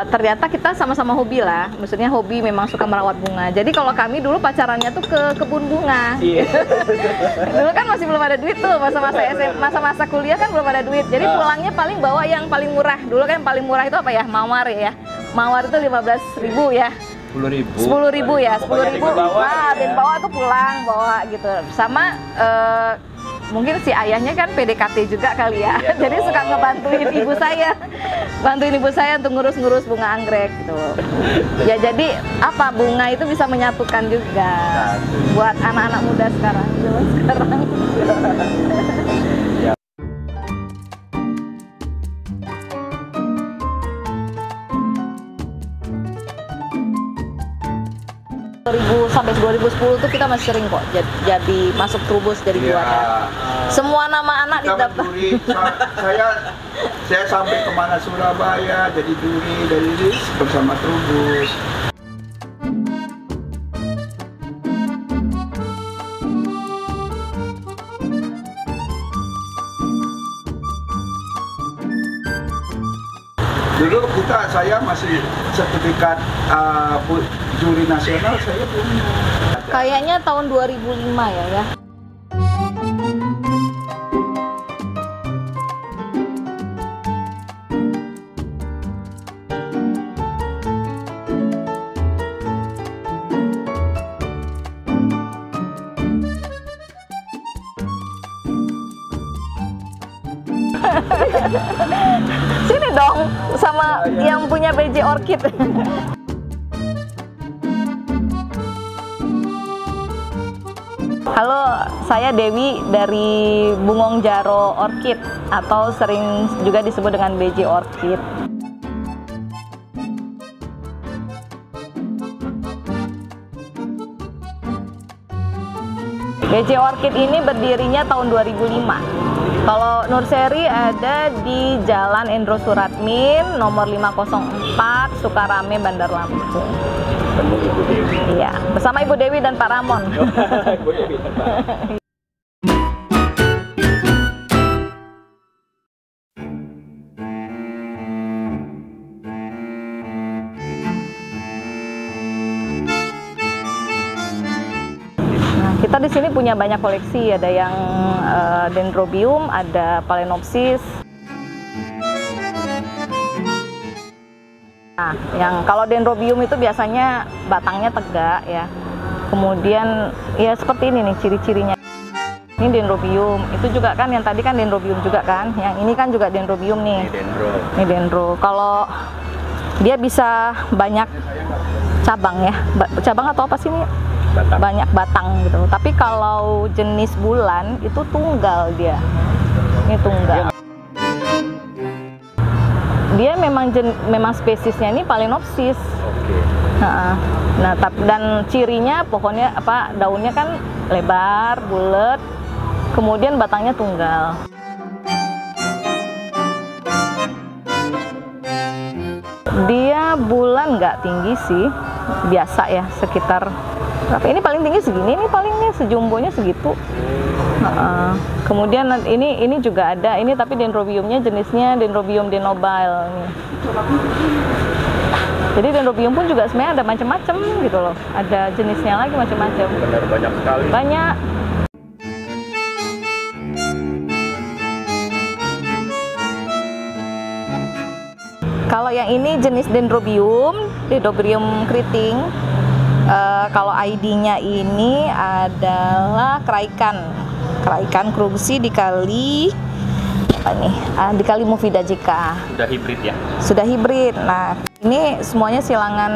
ternyata kita sama-sama hobi lah, maksudnya hobi memang suka merawat bunga. Jadi kalau kami dulu pacarannya tuh ke kebun bunga. Dulu kan masih belum ada duit tuh, masa-masa kuliah kan belum ada duit. Jadi pulangnya paling bawa yang paling murah. Dulu kan paling murah itu apa ya? Mawar ya. Mawar itu 15.000 ya. 10.000 ya, 10.000. Nah, dan bawa tuh pulang bawa gitu. Sama mungkin si ayahnya kan PDKT juga kali ya. Jadi suka ngebantuin ibu saya. Bantuin ibu saya untuk ngurus-ngurus bunga anggrek gitu. Ya jadi apa, bunga itu bisa menyatukan juga buat anak-anak muda sekarang. Sampai 2010 tuh kita masih sering kok jadi masuk Trubus jadi juara. Semua nama anak didaftar. Saya sampai kemana Surabaya jadi juri dari bersama Trubus. Dulu saya masih sertifikat juri nasional saya punya. Kayaknya tahun 2005 ya. Sini dong sama yang punya BJ Orchid. Halo, saya Dewi dari Bungong Jaro Orchid atau sering juga disebut dengan BJ Orchid. BJ Orchid ini berdirinya tahun 2005. Kalau Nurseri ada di Jalan Endro Suratmin, nomor 504, Sukarame, Bandar Lampung. Ibu Dewi. Iya, bersama Ibu Dewi dan Pak Ramon. Ibu Dewi dan Pak. Kita di sini punya banyak koleksi, ada yang Dendrobium, ada Phalaenopsis. Nah, yang kalau Dendrobium itu biasanya batangnya tegak ya. Kemudian ya seperti ini nih ciri-cirinya. Ini Dendrobium, itu juga kan yang tadi kan Dendrobium juga kan. Yang ini kan juga Dendrobium nih. Ini Dendro. Kalau dia bisa banyak cabang ya. Cabang atau apa sih ini? Banyak batang gitu. Tapi kalau jenis bulan itu tunggal dia. Ini tunggal. Dia memang spesiesnya ini Phalaenopsis. Nah, dan cirinya pohonnya daunnya kan lebar, bulat. Kemudian batangnya tunggal. Dia bulan nggak tinggi sih, biasa ya, sekitar ini paling tinggi segini, ini palingnya sejumbonya segitu. Kemudian ini juga ada, ini tapi Dendrobiumnya jenisnya Dendrobium denobile nih. Jadi Dendrobium pun juga sebenarnya ada macam-macam gitu loh, ada jenisnya lagi macam-macam. Benar, banyak sekali. Banyak. Kalau yang ini jenis Dendrobium keriting. Kalau ID-nya ini adalah Kraikan Krugsi dikali dikali Mufida JK. Sudah hibrid ya? Sudah hibrid. Nah, ini semuanya silangan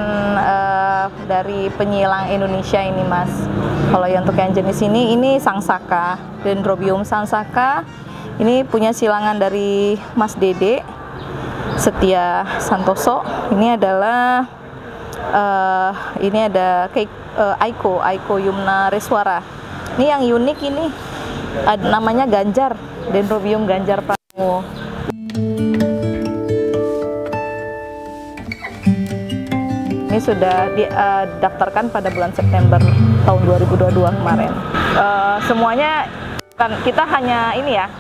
dari penyilang Indonesia ini, Mas. Kalau yang untuk yang jenis ini Sangsaka, Dendrobium Sangsaka. Ini punya silangan dari Mas Dede Setia Santoso. Ini adalah ini ada Aiko Yumna Reswara. Ini yang unik ini namanya Ganjar, Dendrobium Ganjar Pranowo. Ini sudah didaftarkan pada bulan September tahun 2022 kemarin. Semuanya kan kita hanya ini ya,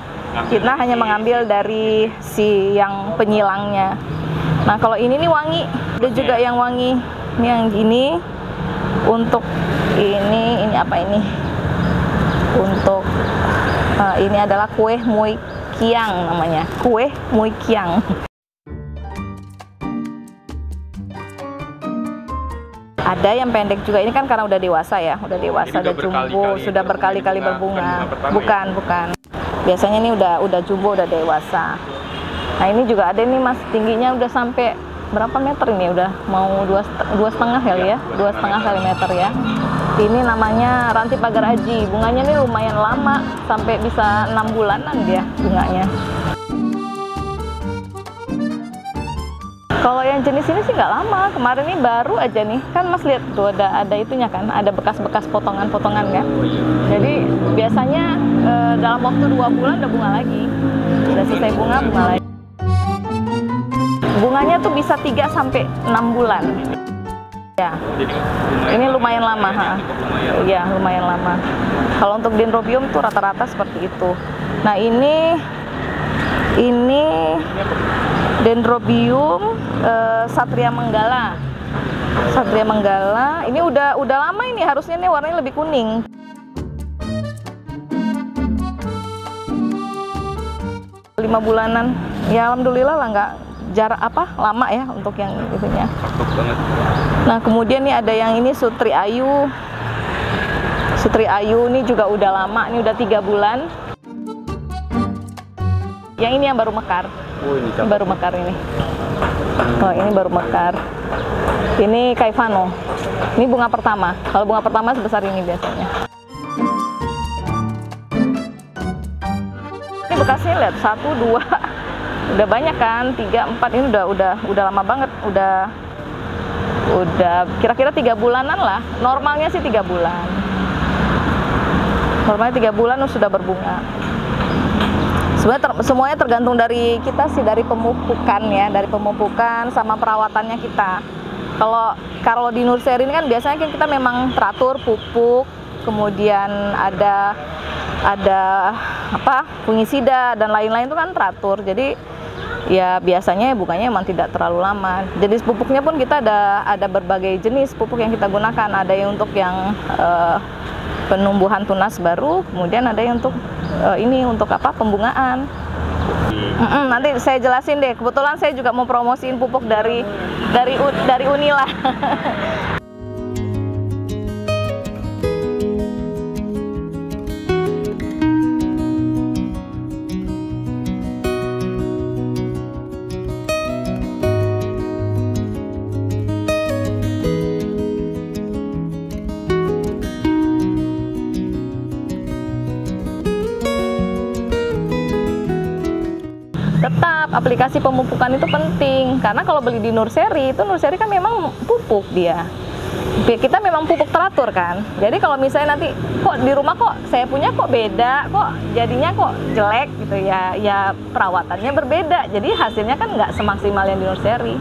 kita hanya mengambil dari si yang penyilangnya. Nah kalau ini nih wangi, ada juga yang wangi. Ini yang gini untuk ini apa ini? Untuk ini adalah kue Mui Kiang namanya, kue Mui Kiang. Ada yang pendek juga, ini kan karena udah dewasa ya, udah dewasa, udah jumbo, sudah berkali-kali berbunga. Bukan. Biasanya ini udah jumbo, udah dewasa. Nah ini juga ada nih Mas, tingginya udah sampai berapa meter ini? Udah mau 2,5 kali ya, 2,5 kali meter ya. Ini namanya ranti pagar aji. Bunganya nih lumayan lama, sampai bisa 6 bulanan dia bunganya. Kalau yang jenis ini sih nggak lama, kemarin ini baru aja nih, kan Mas lihat tuh ada itunya kan, ada bekas-bekas potongan-potongan kan. Jadi biasanya dalam waktu 2 bulan udah bunga lagi, udah selesai bunga lagi. Bunganya tuh bisa 3 sampai 6 bulan. Ya, ini lumayan lama, ya lumayan lama. Kalau untuk dendrobium tuh rata-rata seperti itu. Nah ini dendrobium Satria Menggala. Satria Menggala ini udah lama ini, harusnya nih warnanya lebih kuning. Lima bulanan, ya alhamdulillah lah, nggak jarak lama ya untuk yang itunya. Nah kemudian nih ada yang ini Sutri Ayu. Sutri Ayu ini juga udah lama, ini udah 3 bulan. Yang ini yang baru mekar. Ini baru mekar ini. Oh ini baru mekar. Ini Kaifano. Ini bunga pertama. Kalau bunga pertama sebesar ini biasanya. Ini bekasnya lihat 1, 2, udah banyak kan, 3, 4 ini udah lama banget. Udah kira-kira 3 bulanan lah. Normalnya sih 3 bulan. Normalnya 3 bulan sudah berbunga. Semuanya tergantung dari kita sih, dari pemupukan ya, dari pemupukan sama perawatannya kita. Kalau di nursery ini kan biasanya kan kita memang teratur pupuk, kemudian ada fungisida dan lain-lain itu kan teratur. Jadi ya biasanya bunganya memang tidak terlalu lama. Jadi pupuknya pun kita ada berbagai jenis pupuk yang kita gunakan. Ada yang untuk yang penumbuhan tunas baru, kemudian ada yang untuk untuk pembungaan. Nanti saya jelasin deh. Kebetulan saya juga mau promosiin pupuk dari Unila. Tetap aplikasi pemupukan itu penting, karena kalau beli di nursery kan memang pupuk dia. Kita memang pupuk teratur kan. Jadi kalau misalnya nanti kok di rumah kok saya punya kok beda, kok jadinya kok jelek gitu ya perawatannya berbeda. Jadi hasilnya kan nggak semaksimal yang di nursery.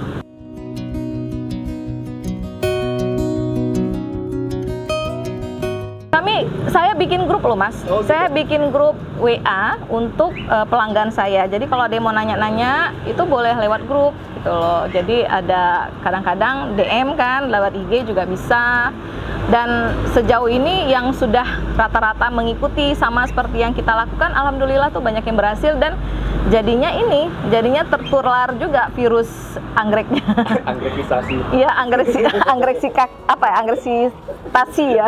Saya bikin grup loh Mas, saya bikin grup WA untuk pelanggan saya. Jadi kalau ada yang mau nanya-nanya itu boleh lewat grup gitu loh. Jadi ada kadang-kadang DM kan, lewat IG juga bisa. Dan sejauh ini yang sudah rata-rata mengikuti sama seperti yang kita lakukan, alhamdulillah tuh banyak yang berhasil dan jadinya tertular juga virus anggreknya. Anggrekisasi. Iya, anggreksitasi ya.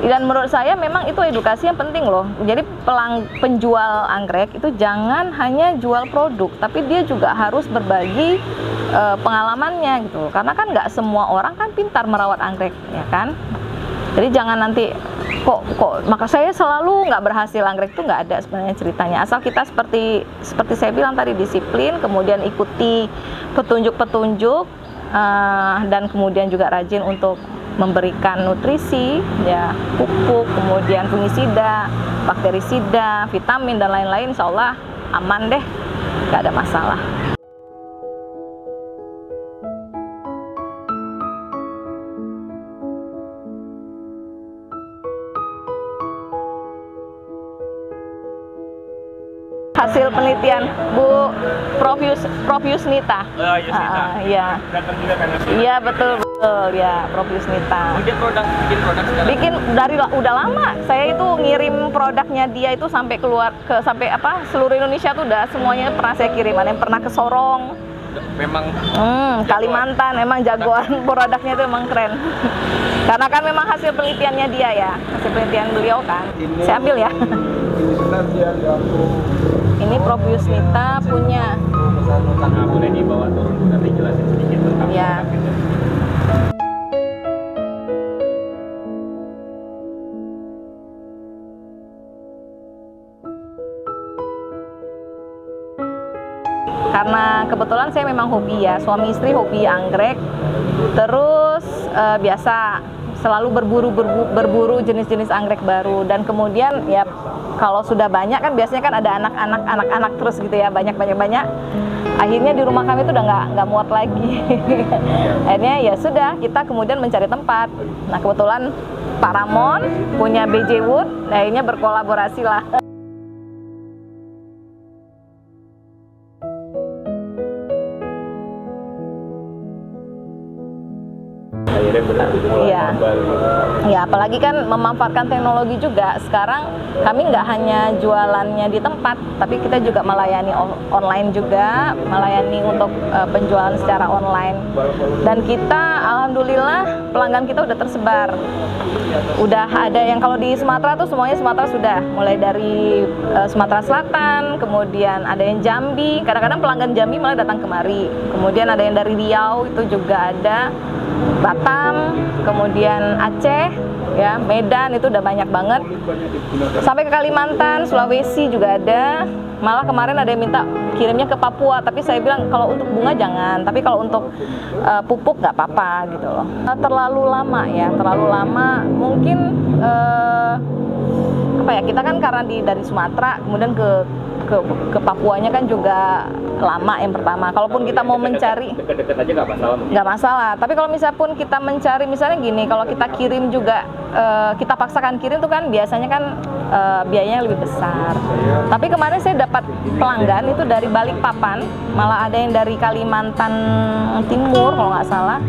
Dan menurut saya memang itu edukasi yang penting loh. Jadi penjual anggrek itu jangan hanya jual produk, tapi dia juga harus berbagi pengalamannya gitu. Karena kan nggak semua orang kan pintar merawat anggrek, ya kan? Jadi jangan nanti kok maka saya selalu nggak berhasil, anggrek itu nggak ada sebenarnya ceritanya. Asal kita seperti saya bilang tadi, disiplin, kemudian ikuti petunjuk-petunjuk dan kemudian juga rajin untuk memberikan nutrisi, ya pupuk, kemudian fungisida, bakterisida, vitamin dan lain-lain, insya Allah aman deh, nggak ada masalah. hasil penelitian Bu Prof Yusnita. Iya. Datang juga kan? Iya betul ya, Prof Yusnita. Bikin produk sekarang? Bikin dari udah lama. Saya itu ngirim produknya dia itu sampai keluar sampai seluruh Indonesia tuh udah semuanya pernah saya kirim. Ada yang pernah ke Sorong. Memang Kalimantan emang jagoan produknya itu emang keren. Karena kan memang hasil penelitiannya dia ya, hasil penelitian beliau kan. Saya ambil ya. Ini Prof Yusnita punya. Nah, boleh dibawa turun nanti jelasin sedikit tentang ya. Karena kebetulan saya memang hobi ya, suami istri hobi anggrek, terus biasa selalu berburu jenis-jenis anggrek baru, dan kemudian ya kalau sudah banyak kan biasanya kan ada anak-anak terus gitu ya, banyak. Akhirnya di rumah kami itu udah nggak muat lagi. Akhirnya ya sudah, kita kemudian mencari tempat. Nah kebetulan Pak Ramon punya BJ Wood, nah akhirnya berkolaborasi lah. Iya. Ya, apalagi kan memanfaatkan teknologi juga. Sekarang kami nggak hanya jualannya di tempat, tapi kita juga melayani online juga, melayani untuk penjualan secara online. Dan kita, alhamdulillah, pelanggan kita udah tersebar. Udah ada yang kalau di Sumatera tuh semuanya Sumatera sudah, mulai dari Sumatera Selatan, kemudian ada yang Jambi. Kadang-kadang pelanggan Jambi malah datang kemari. Kemudian ada yang dari Riau itu juga ada. Batam, kemudian Aceh, ya Medan itu udah banyak banget. Sampai ke Kalimantan, Sulawesi juga ada. Malah kemarin ada yang minta kirimnya ke Papua, tapi saya bilang kalau untuk bunga jangan, tapi kalau untuk pupuk nggak apa-apa gitu loh. Terlalu lama ya, terlalu lama. Mungkin apa ya, kita kan karena dari Sumatera kemudian ke Papuanya kan juga lama yang pertama. Kalaupun kita mau mencari deket-deket aja nggak masalah. Tapi kalau misalnya pun kita mencari, misalnya gini, kalau kita kirim juga kita paksakan kirim tuh kan biasanya kan biayanya lebih besar. Tapi kemarin saya dapat pelanggan itu dari Balikpapan, malah ada yang dari Kalimantan Timur kalau nggak salah.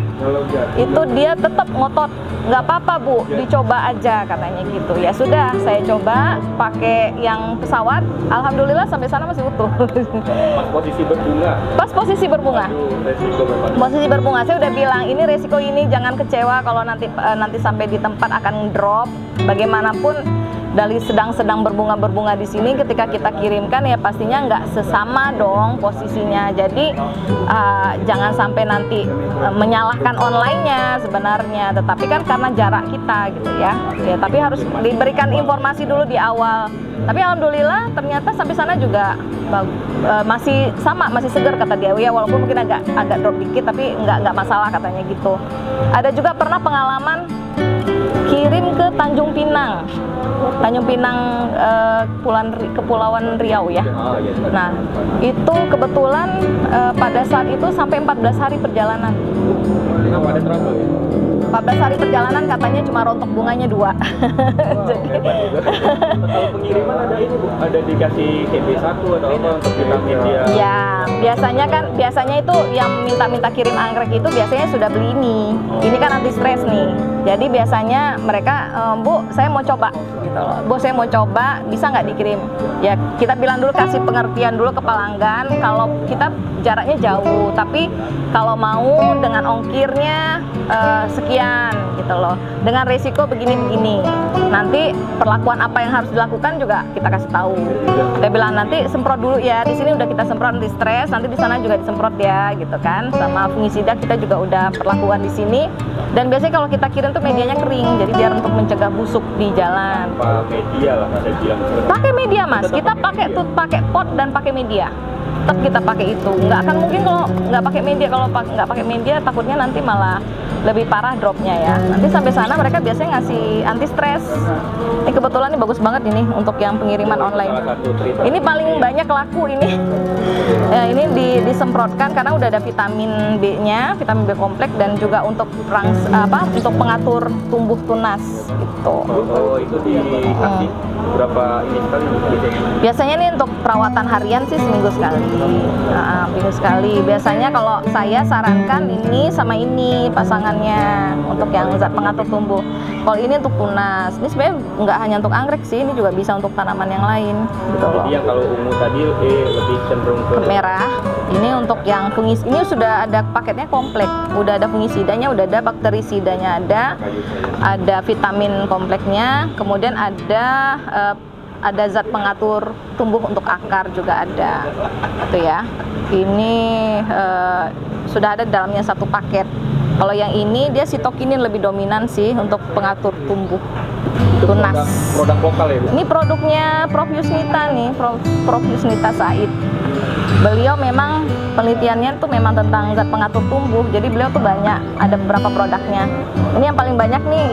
Itu dia tetap ngotot, nggak apa-apa Bu, dicoba aja katanya gitu. Ya sudah, saya coba pakai yang pesawat, alhamdulillah sampai sana masih utuh. Pas posisi berbunga. Pas posisi berbunga. Posisi berbunga, saya udah bilang ini resiko ini, jangan kecewa kalau nanti sampai di tempat akan drop. Bagaimanapun dari sedang berbunga di sini, ketika kita kirimkan ya pastinya nggak sesama dong posisinya. Jadi jangan sampai nanti menyalahkan online-nya sebenarnya, tetapi kan karena jarak kita gitu ya. Tapi harus diberikan informasi dulu di awal. Tapi alhamdulillah ternyata sampai sana juga masih sama, masih segar kata dia ya, walaupun mungkin agak drop dikit, tapi nggak masalah katanya gitu. Ada juga pernah pengalaman kirim ke Tanjung Pinang, Kepulauan Riau ya. Nah itu kebetulan pada saat itu sampai 14 hari perjalanan. Kenapa ada trouble ya? 14 hari perjalanan katanya cuma rontok bunganya 2. Jadi kalau pengiriman ada ini Bu, ada dikasih KB1 atau apa untuk vitamin dia? Ya, biasanya itu yang minta kirim anggrek itu biasanya sudah beli ini. Ini kan anti stres nih. Jadi biasanya mereka, Bu, saya mau coba gitu loh. Bu, saya mau coba, bisa nggak dikirim? Ya, kita bilang dulu, kasih pengertian dulu ke pelanggan kalau kita jaraknya jauh, tapi kalau mau dengan ongkirnya sekian gitu loh, dengan resiko begini-begini. Nanti perlakuan apa yang harus dilakukan juga kita kasih tahu. Kita bilang nanti semprot dulu ya, di sini udah kita semprot anti stres, nanti di sana juga disemprot ya gitu kan. Sama fungisida kita juga udah perlakuan di sini. Dan biasanya kalau kita kirim tuh medianya kering, jadi biar untuk mencegah busuk di jalan. Media lah saya bilang. Pakai media Mas, kita pakai pot dan pakai media. tetap kita pakai itu. Nggak akan mungkin kalau nggak pakai media. Kalau nggak pakai media takutnya nanti malah lebih parah dropnya ya. Nanti sampai sana mereka biasanya ngasih anti stres. Ini kebetulan ini bagus banget ini untuk yang pengiriman online. Ini paling banyak laku ini. Ini disemprotkan karena udah ada vitamin B-nya, vitamin B kompleks, dan juga untuk untuk pengatur tumbuh tunas gitu. Oh, itu dikasih berapa ini sekali biasanya nih untuk perawatan harian sih seminggu sekali. Minggu sekali. Biasanya kalau saya sarankan ini sama ini pasangannya untuk yang zat pengatur tumbuh. Kalau ini untuk tunas. Ini sebenarnya nggak hanya untuk anggrek sih, ini juga bisa untuk tanaman yang lain gitu loh. Jadi yang kalau ungu tadi lebih cenderung ke merah. Ini untuk yang fungis, ini sudah ada paketnya komplek. Udah ada fungisidanya, udah ada bakterisidanya, ada vitamin kompleknya, kemudian ada zat pengatur tumbuh untuk akar juga ada, gitu ya. Ini sudah ada dalamnya satu paket. Kalau yang ini dia sitokinin lebih dominan sih untuk pengatur tumbuh tunas. Produk lokal ya Bu? Ini produknya Prof Yusnita nih, Prof Yusnita Said. Beliau memang penelitiannya tuh memang tentang zat pengatur tumbuh. Jadi beliau tuh banyak, ada beberapa produknya. Ini yang paling banyak nih,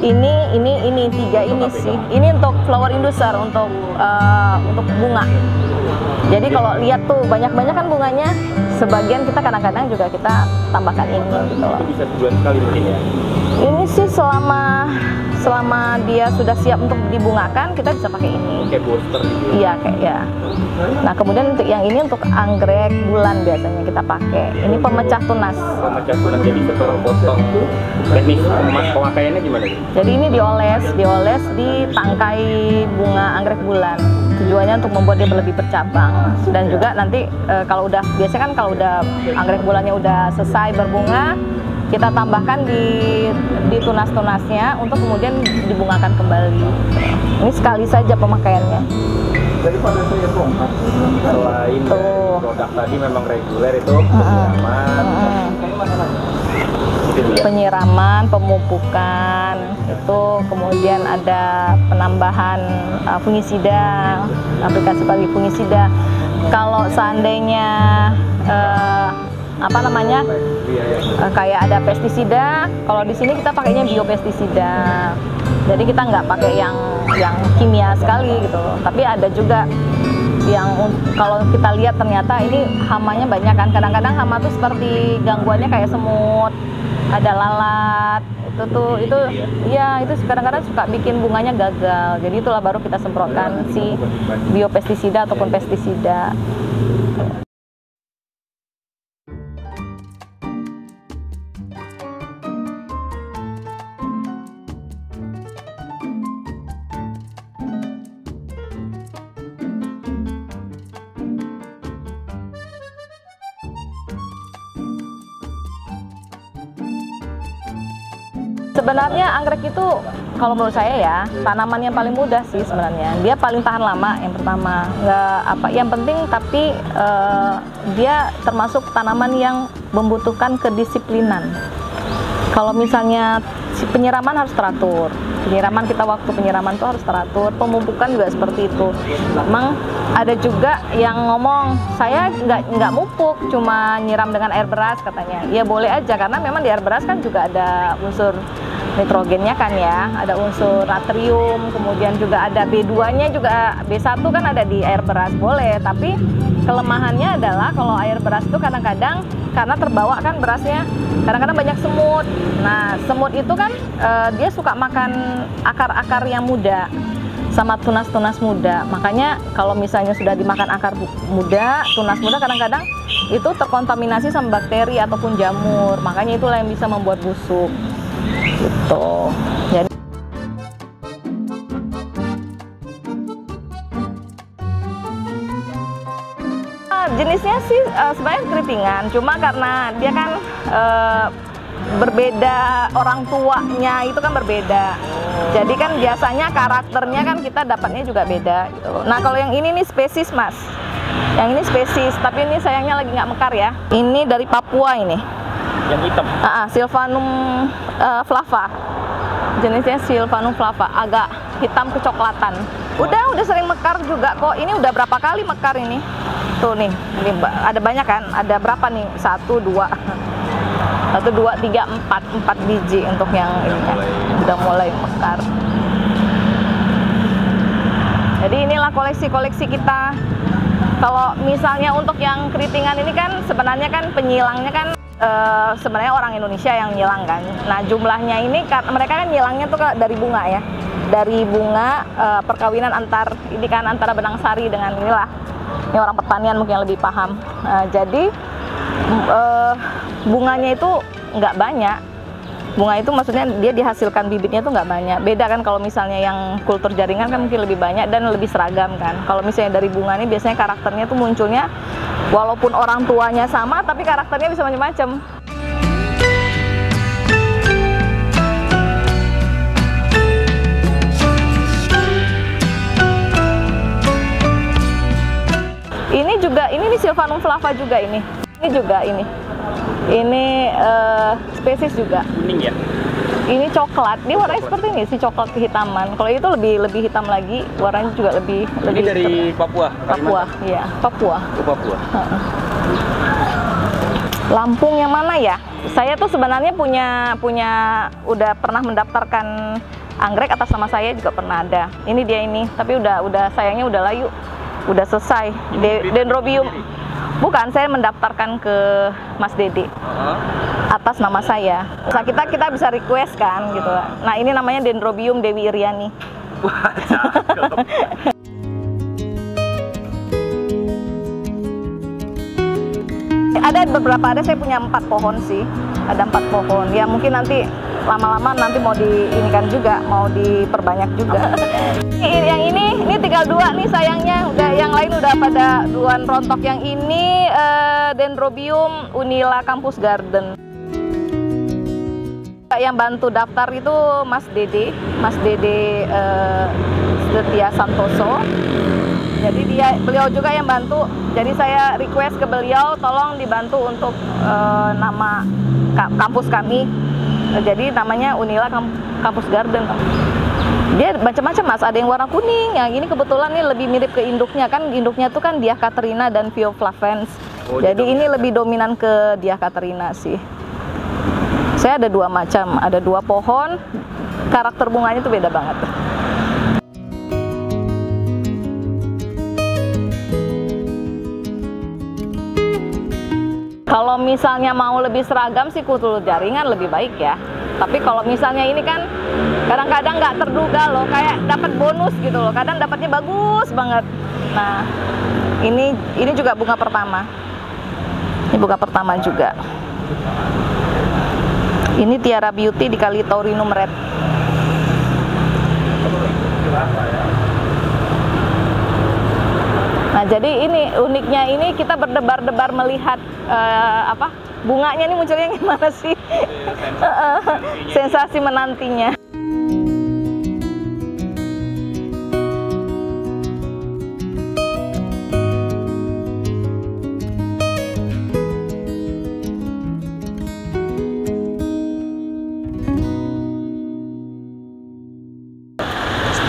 ini tiga ini sih. Ini untuk flower inducer, untuk bunga. Jadi kalau lihat tuh banyak-banyak kan bunganya. Sebagian kita kadang-kadang juga kita tambahkan ini gitu loh. Itu bisa sebulan sekali mungkin ya? Ini sih selama dia sudah siap untuk dibungakan, kita bisa pakai ini. Kayak booster gitu? Iya, kayak ya. Nah, kemudian untuk yang ini untuk anggrek bulan biasanya kita pakai. Ini pemecah tunas. Pemecah tunas, jadi setelah potong. Teknik pemakaiannya gimana? Jadi ini dioles di tangkai bunga anggrek bulan. Tujuannya untuk membuat dia lebih bercabang. Dan juga nanti kalau udah, biasanya kan kalau udah anggrek bulannya udah selesai berbunga, kita tambahkan di tunas-tunasnya untuk kemudian dibungakan kembali. Ini sekali saja pemakaiannya. Daripada saya bongkar. Selain dari produk tadi memang reguler itu penyiraman, pemupukan, itu kemudian ada penambahan fungisida, aplikasi bagi fungisida. Kalau seandainya kayak ada pestisida, kalau di sini kita pakainya biopestisida. Jadi kita nggak pakai yang kimia sekali gitu loh. Tapi ada juga yang kalau kita lihat ternyata ini hamanya banyak kan. Kadang-kadang hama tuh seperti gangguannya kayak semut, ada lalat. Itu kadang-kadang suka bikin bunganya gagal. Jadi itulah baru kita semprotkan si biopestisida ataupun pestisida. Sebenarnya anggrek itu kalau menurut saya ya tanaman yang paling mudah sih sebenarnya. Dia paling tahan lama yang pertama. Yang penting tapi dia termasuk tanaman yang membutuhkan kedisiplinan. Kalau misalnya penyiraman harus teratur. Waktu penyiraman itu harus teratur. Pemupukan juga seperti itu. Memang ada juga yang ngomong saya nggak mupuk, cuma nyiram dengan air beras katanya. Ya boleh aja karena memang di air beras kan juga ada unsur nitrogennya kan ya, ada unsur natrium, kemudian juga ada B2-nya juga, B1 kan ada di air beras, boleh. Tapi kelemahannya adalah kalau air beras itu kadang-kadang karena terbawa kan berasnya, kadang-kadang banyak semut. Nah, semut itu kan dia suka makan akar-akar yang muda sama tunas-tunas muda. Makanya kalau misalnya sudah dimakan akar muda, tunas muda, kadang-kadang itu terkontaminasi sama bakteri ataupun jamur. Makanya itulah yang bisa membuat busuk. Gitu. Jadi jenisnya sih sebenarnya keripingan, cuma karena dia kan berbeda, orang tuanya itu kan berbeda. Jadi kan biasanya karakternya kan kita dapatnya juga beda gitu. Nah, kalau yang ini nih spesies Mas. Yang ini spesies, tapi ini sayangnya lagi nggak mekar ya. Ini dari Papua ini. Yang hitam? Sylvanum flava. Jenisnya Sylvanum flava, agak hitam kecoklatan. Udah sering mekar juga kok. Ini udah berapa kali mekar ini? Tuh nih, ini ada banyak kan? Ada berapa nih? 1, 2, 3, 4 biji untuk yang ini kan. Udah mulai mekar. Jadi inilah koleksi-koleksi kita. Kalau misalnya untuk yang keritingan ini kan sebenarnya kan penyilangnya kan sebenarnya orang Indonesia yang nyilang kan. Nah jumlahnya ini mereka kan nyilangnya tuh dari bunga ya, dari bunga perkawinan antara benang sari dengan inilah. Ini orang pertanian mungkin lebih paham. Jadi bunganya itu nggak banyak. Bunga itu maksudnya dia dihasilkan bibitnya tuh nggak banyak. Beda kan kalau misalnya yang kultur jaringan kan mungkin lebih banyak dan lebih seragam kan. Kalau misalnya dari bunga ini biasanya karakternya tuh munculnya walaupun orang tuanya sama tapi karakternya bisa macam-macam. Ini nih Sylvanum flava juga ini. Ini juga ini. Ini spesies juga. Kuning ya? Ini coklat. Dia warnanya seperti ini sih, coklat kehitaman. Kalau itu lebih hitam lagi, warnanya juga lebih. Ini dari Papua. Papua, iya, Papua. Oh, Papua. Lampung yang mana ya? Saya tuh sebenarnya punya udah pernah mendaftarkan anggrek atas nama saya juga pernah ada. Ini dia ini, tapi udah sayangnya udah layu, udah selesai. Dendrobium. Bukan, saya mendaftarkan ke Mas Dede atas nama saya. Nah, kita bisa request kan gitu. Nah ini namanya Dendrobium Dewi Iriani. Wah, cakep. Ada beberapa, saya punya 4 pohon sih. Ada 4 pohon. Ya mungkin nanti lama-lama nanti mau diinikan juga, mau diperbanyak juga. Yang ini tinggal 2 nih sayangnya, udah yang lain udah pada duluan rontok. Yang ini Dendrobium Unila Campus Garden. Yang bantu daftar itu Mas Dede Setia Santoso. Jadi beliau juga yang bantu. Jadi saya request ke beliau tolong dibantu untuk nama kampus kami. Jadi namanya Unila Campus Garden. Dia macam-macam Mas, ada yang warna kuning. Yang ini kebetulan nih lebih mirip ke induknya kan. Induknya tuh kan Diacaterina dan Vioflavens. Jadi ini lebih dominan ke Diacaterina sih. Saya ada 2 macam, ada 2 pohon. Karakter bunganya tuh beda banget. Kalau misalnya mau lebih seragam sih kultur jaringan lebih baik ya. Tapi kalau misalnya ini kan kadang-kadang nggak terduga loh, kayak dapat bonus gitu loh. Kadang dapatnya bagus banget. Nah, ini juga bunga pertama. Ini bunga pertama juga. Ini Tiara Beauty di Callitorhinum Red. Nah, jadi ini uniknya ini kita berdebar-debar melihat bunganya ini munculnya gimana sih? Sensasi menantinya.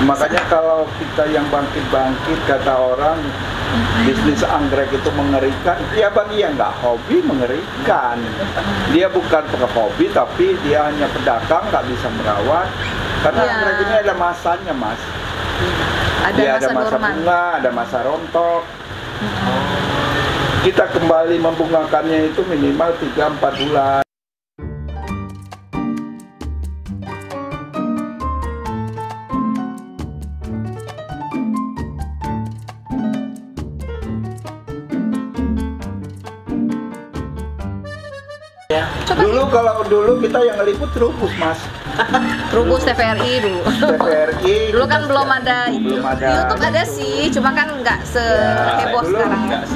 Makanya kalau kita yang bangkit-bangkit, kata orang bisnis anggrek itu mengerikan, ya bagi yang nggak hobi mengerikan. Dia bukan hobi tapi dia hanya pedagang, nggak bisa merawat. Karena anggrek ini ada masanya Mas. Ada masa bunga, ada masa rontok. Kita kembali membungakannya itu minimal 3-4 bulan. Dulu kita yang ngeliput Trubus Mas. Trubus TVRI dulu. TVRI. Dulu kan belum ada. YouTube ada sih, cuma kan nggak seheboh sekarang.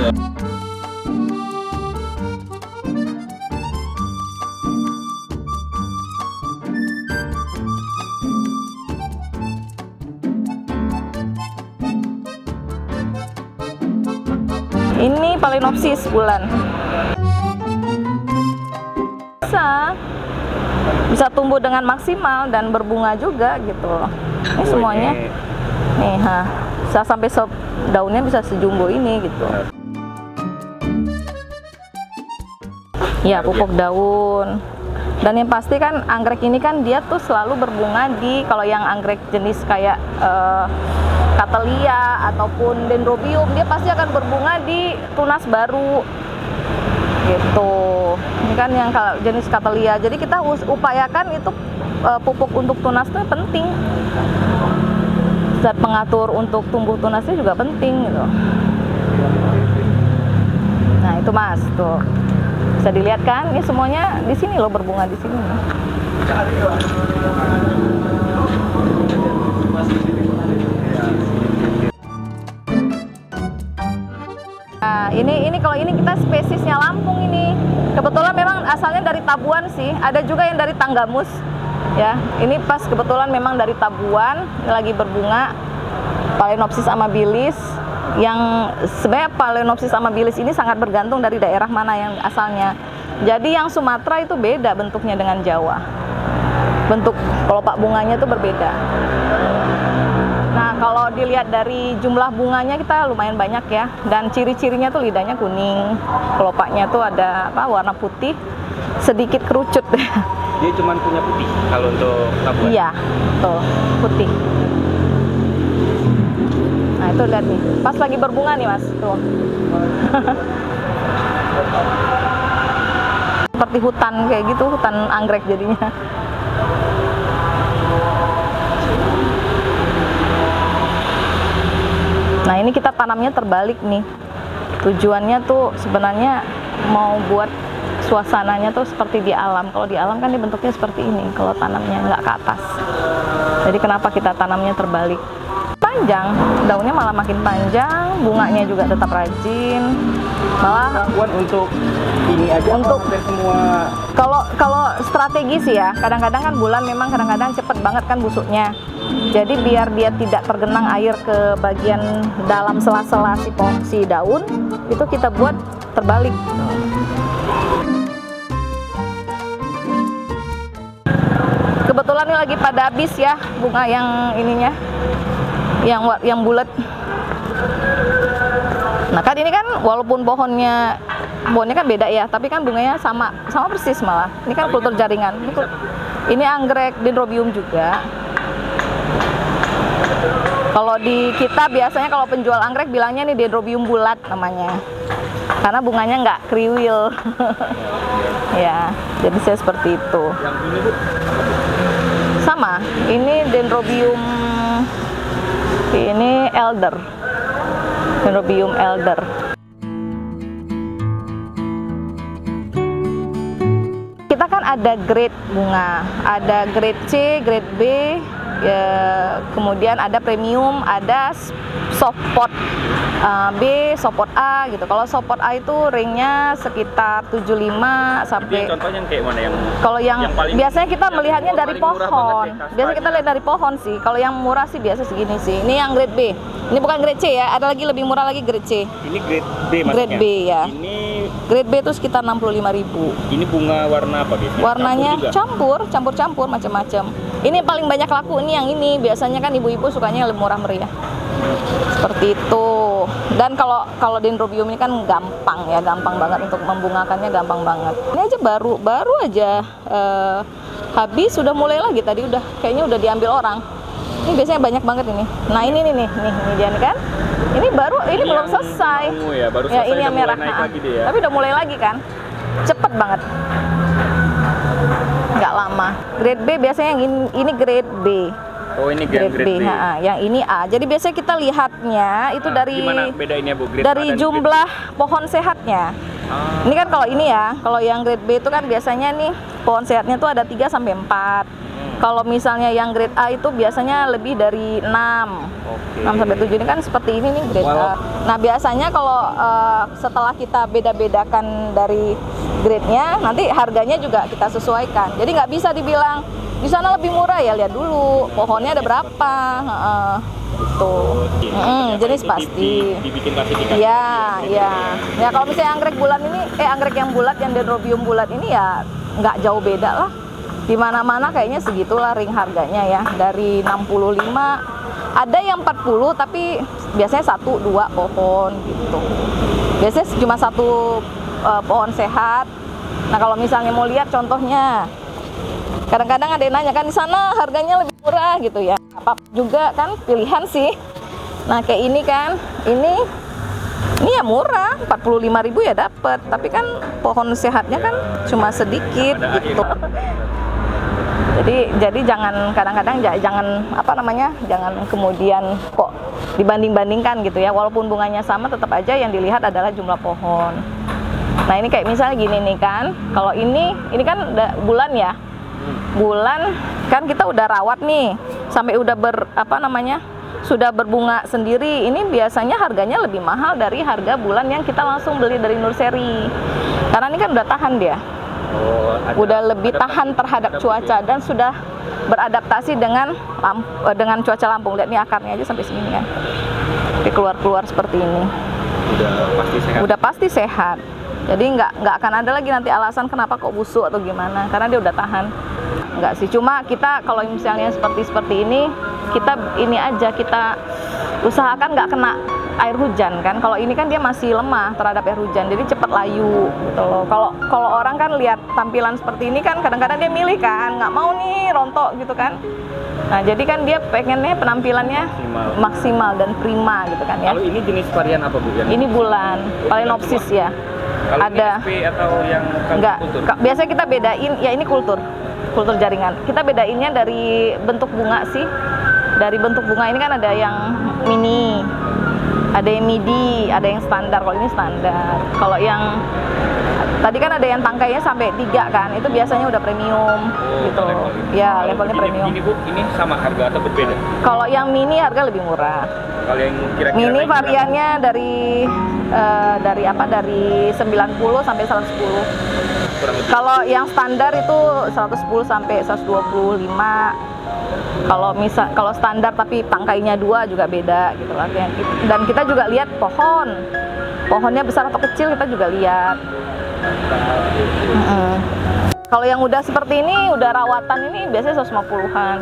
Ini Phalaenopsis bulan. bisa tumbuh dengan maksimal dan berbunga juga gitu. Ini semuanya nih, bisa sampai daunnya bisa sejumbo ini gitu. Ya, pupuk daun. Dan yang pasti kan anggrek ini kan dia tuh selalu berbunga di, kalau yang anggrek jenis kayak Cattleya ataupun Dendrobium, dia pasti akan berbunga di tunas baru gitu. Ini kan yang jenis Cattleya. Jadi kita upayakan itu pupuk untuk tunas itu penting. Zat pengatur untuk tumbuh tunasnya juga penting gitu. Nah, itu Mas, tuh. Bisa dilihat kan, ini semuanya di sini loh, berbunga di sini. Nah, ini kalau ini kita spesiesnya Lampung ini. Kebetulan memang asalnya dari Tabuan sih, ada juga yang dari Tanggamus. Ya, ini pas kebetulan memang dari Tabuan, lagi berbunga Phalaenopsis amabilis. Yang sebenarnya Phalaenopsis amabilis ini sangat bergantung dari daerah mana yang asalnya. Jadi yang Sumatera itu beda bentuknya dengan Jawa. Bentuk kelopak bunganya itu berbeda. Nah, kalau dilihat dari jumlah bunganya kita lumayan banyak ya. Dan ciri-cirinya tuh lidahnya kuning, kelopaknya tuh ada warna putih, sedikit kerucut. Dia cuma punya putih kalau untuk Tabuan? Iya, tuh putih. Nah, itu lihat nih, pas lagi berbunga nih Mas, tuh. Seperti hutan kayak gitu, hutan anggrek jadinya. Nah, ini kita tanamnya terbalik nih. Tujuannya tuh sebenarnya mau buat suasananya tuh seperti di alam. Kalau di alam kan dia bentuknya seperti ini, kalau tanamnya nggak ke atas. Jadi kenapa kita tanamnya terbalik? Panjang, daunnya malah makin panjang, bunganya juga tetap rajin. Malah untuk ini aja untuk semua. Kalau strategi sih ya, kadang-kadang kan bulan memang kadang-kadang cepet banget kan busuknya. Jadi biar dia tidak tergenang air ke bagian dalam sela-sela si daun, itu kita buat terbalik. Kebetulan ini lagi pada habis ya bunga yang ininya, yang bulat. Nah kan ini kan walaupun pohonnya kan beda ya, tapi kan bunganya sama persis malah. Ini kan kultur jaringan. Ini anggrek Dendrobium juga. Kalau di kita biasanya kalau penjual anggrek bilangnya nih Dendrobium bulat namanya, karena bunganya nggak kriwil. Ya, jadi saya seperti itu. Yang ini Bu? Sama, ini Dendrobium, ini elder, Dendrobium elder. Kita kan ada grade bunga, ada grade C, grade B, ya, kemudian ada premium, ada soft pot B, soft pot A gitu. Kalau soft pot A itu ringnya sekitar 75 sampai. Jadi contohnya kayak mana yang? Kalau yang biasanya kita melihatnya dari pohon. Ya, Biasanya kita lihat dari pohon sih. Kalau yang murah sih biasa segini sih. Ini yang grade B. Ini bukan grade C ya. Ada lagi lebih murah lagi grade C. Ini grade B maksudnya? Grade B ya. Ini grade B itu sekitar 65.000. Ini bunga warna apa gitu? Warnanya campur macam-macam. Ini yang paling banyak laku ini yang ini. Biasanya kan ibu-ibu sukanya yang lebih murah meriah. Seperti itu. Dan kalau Dendrobium ini kan gampang ya, gampang banget untuk membungakannya, gampang banget. Ini aja baru aja habis, sudah mulai lagi tadi, kayaknya udah diambil orang. Ini biasanya banyak banget ini. Nah ini nih dia nih kan. Ini belum selesai. Ya, baru selesai ini yang merah. Ya. Tapi udah mulai lagi kan. Cepet banget. Nggak lama. Grade B biasanya yang ini grade B. Oh ini grade B. Yang ini A. Jadi biasanya kita lihatnya itu dari gimana bedainnya Bu? Grade dari jumlah pohon sehatnya. Ini kan kalau ini ya, kalau yang grade B itu kan biasanya nih pohon sehatnya tuh ada 3 sampai 4. Kalau misalnya yang grade A itu biasanya lebih dari 6. 6 sampai 7 ini kan seperti ini nih grade A. Nah, biasanya kalau setelah kita beda-bedakan dari grade-nya, nanti harganya juga kita sesuaikan. Jadi nggak bisa dibilang di sana lebih murah ya, lihat dulu pohonnya ada berapa. Gitu. Jenis pasti. Dibikin klasifikasi. Ya. Ya kalau misalnya anggrek bulat ini, anggrek yang bulat, yang Dendrobium bulat ini ya nggak jauh beda lah. Di mana-mana kayaknya segitulah ring harganya ya, dari 65, ada yang 40 tapi biasanya 1-2 pohon gitu. Biasanya cuma 1 pohon sehat. Nah kalau misalnya mau lihat contohnya, kadang-kadang ada yang nanya kan di sana harganya lebih murah gitu ya. Apa juga kan pilihan sih. Nah kayak ini kan, ini ya murah, 45.000 ya dapat. Tapi kan pohon sehatnya kan cuma sedikit gitu. Jadi jangan kadang-kadang jangan jangan kemudian kok dibanding-bandingkan gitu ya. Walaupun bunganya sama, tetap aja yang dilihat adalah jumlah pohon. Nah ini kayak misalnya gini nih kan, kalau ini kan udah bulan ya, bulan kan kita udah rawat nih sampai udah sudah berbunga sendiri. Ini biasanya harganya lebih mahal dari harga bulan yang kita langsung beli dari nursery, karena ini kan udah tahan dia. Udah lebih tahan terhadap cuaca dan sudah beradaptasi dengan cuaca Lampung. Lihat nih akarnya aja sampai sini kan, keluar seperti ini. Udah pasti sehat. Jadi nggak akan ada lagi nanti alasan kenapa kok busuk atau gimana, karena dia udah tahan. Nggak sih, cuma kita kalau misalnya seperti ini, kita usahakan nggak kena air hujan kan. Kalau ini kan dia masih lemah terhadap air hujan, jadi cepat layu gitu loh. Kalau orang kan lihat tampilan seperti ini kan kadang-kadang dia milih kan, nggak mau nih rontok gitu kan. Nah jadi kan dia pengennya penampilannya maksimal dan prima gitu kan ya. Kalau ini jenis varian apa Bu? Ini bulan Phalaenopsis ya. Kalau ada SP atau yang enggak, biasanya kita bedain ya, ini kultur jaringan. Kita bedainnya dari bentuk bunga sih. Dari bentuk bunga ini kan ada yang mini, ada yang midi, ada yang standar. Kalau ini standar. Kalau yang tadi kan ada yang tangkainya sampai 3 kan, itu biasanya udah premium gitu. Ya, levelnya premium. Ini Bu, ini sama harga atau berbeda? Kalau yang mini harga lebih murah. Kalau yang kira-kira mini variannya dari 90 sampai 110. Kalau yang standar itu 110 sampai 125. Kalau standar tapi tangkainya 2 juga beda gitu lah. Dan kita juga lihat pohonnya besar atau kecil, kita juga lihat. Kalau yang udah seperti ini, udah rawatan ini biasanya 150-an.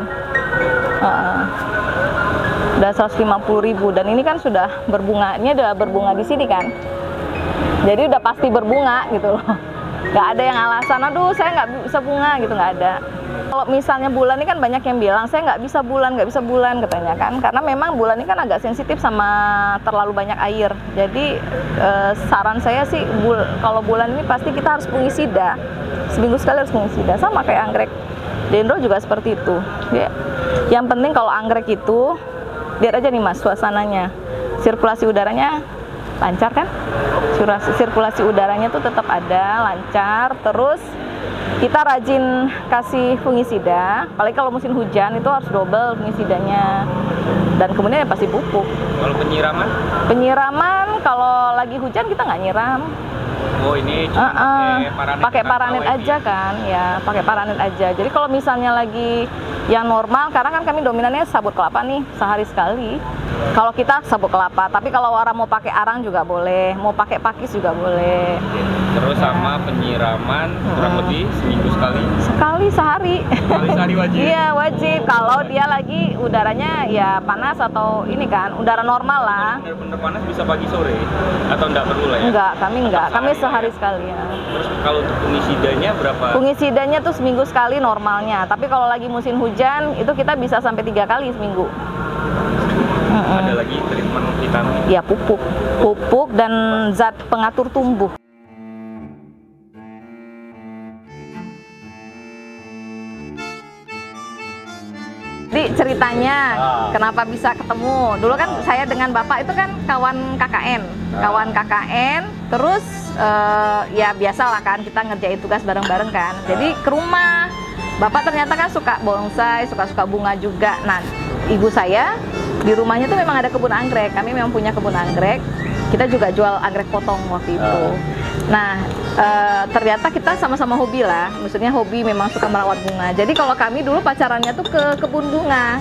Udah 150.000, dan ini kan sudah berbunga. Ini udah berbunga di sini kan. Jadi udah pasti berbunga gitu loh. Nggak ada yang alasan, aduh saya nggak bisa bunga gitu, nggak ada. Kalau misalnya bulan ini kan banyak yang bilang saya nggak bisa bulan katanya kan, karena memang bulan ini kan agak sensitif sama terlalu banyak air. Jadi saran saya sih kalau bulan ini pasti kita harus fungisida, seminggu sekali harus fungisida, sama kayak anggrek. Dendro juga seperti itu ya. Yang penting kalau anggrek itu lihat aja nih Mas, suasananya, sirkulasi udaranya lancar kan, sirkulasi udaranya tuh tetap ada, lancar. Terus kita rajin kasih fungisida, apalagi kalau musim hujan itu harus double fungisidanya. Dan kemudian ya pasti pupuk. Kalau penyiraman? Penyiraman kalau lagi hujan kita nggak nyiram. Oh ini pakai paranet aja kan, ya pakai paranet aja. Jadi kalau misalnya lagi yang normal, karena kan kami dominannya sabut kelapa nih, sehari sekali. Kalau kita sabut kelapa, tapi kalau orang mau pakai arang juga boleh, mau pakai pakis juga boleh. Terus sama penyiraman kurang lebih seminggu sekali? Sekali sehari. Sekali sehari wajib? Iya wajib, kalau dia lagi udaranya ya panas atau ini kan, udara normal lah. Bener-bener panas bisa pagi sore? Atau enggak perlu lah ya? Enggak, kami sehari sekali ya. Terus kalau untuk fungisidanya berapa? Fungisidanya tuh seminggu sekali normalnya, tapi kalau lagi musim hujan itu kita bisa sampai 3 kali seminggu. Ada lagi treatment vitamin? Ya pupuk dan zat pengatur tumbuh. Jadi ceritanya kenapa bisa ketemu, dulu kan saya dengan Bapak itu kan kawan KKN, terus ya biasalah kan kita ngerjain tugas bareng-bareng kan. Jadi ke rumah Bapak ternyata kan suka bonsai, suka bunga juga. Nah ibu saya di rumahnya tuh memang ada kebun anggrek, kami memang punya kebun anggrek. Kita juga jual anggrek potong waktu itu. Nah, ternyata kita sama-sama hobi lah. Maksudnya hobi memang suka merawat bunga. Jadi kalau kami dulu pacarannya tuh ke kebun bunga.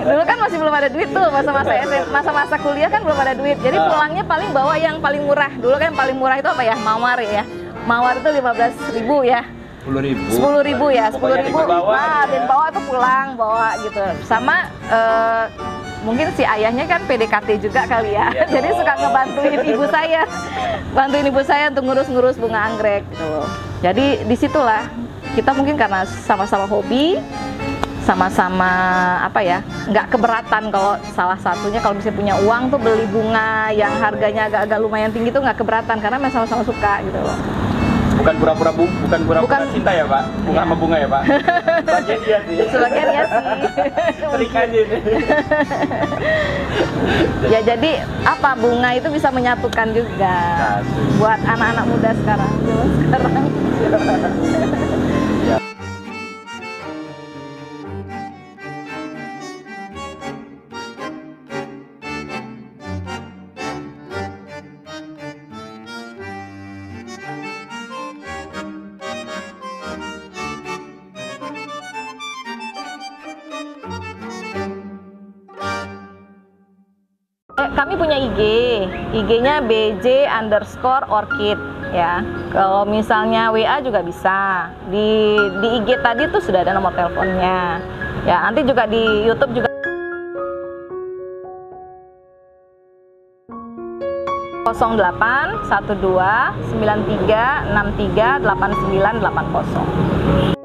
Dulu kan masih belum ada duit tuh, masa-masa kuliah kan belum ada duit. Jadi pulangnya paling bawa yang paling murah. Dulu kan paling murah itu apa ya? Mawar ya. Mawar itu 15.000 ya. 10.000. 10.000 ya, 10.000. Pokoknya dibawa Nah, gitu ya. bawa tuh pulang, bawa gitu. Sama mungkin si ayahnya kan PDKT juga kali ya. Iya Jadi dong. suka ngebantuin ibu saya. Bantuin ibu saya untuk ngurus-ngurus bunga anggrek gitu loh. Jadi disitulah kita mungkin karena sama-sama hobi, sama-sama apa ya, nggak keberatan kalau salah satunya kalau misalnya punya uang tuh beli bunga yang harganya agak-agak lumayan tinggi tuh nggak keberatan karena memang sama-sama suka gitu loh. Bukan pura-pura Bukan. cinta ya Pak? Bunga sama bunga ya Pak? Bagian dia sih. Sebagian ya sih. Terik aja ini. Ya jadi apa, bunga itu bisa menyatukan juga Asik. buat anak-anak muda sekarang. Kami punya IG-nya bj_orchid ya. Kalau misalnya WA juga bisa. Di IG tadi tuh sudah ada nomor teleponnya. Ya, nanti juga di YouTube juga 0812 93 63 8980.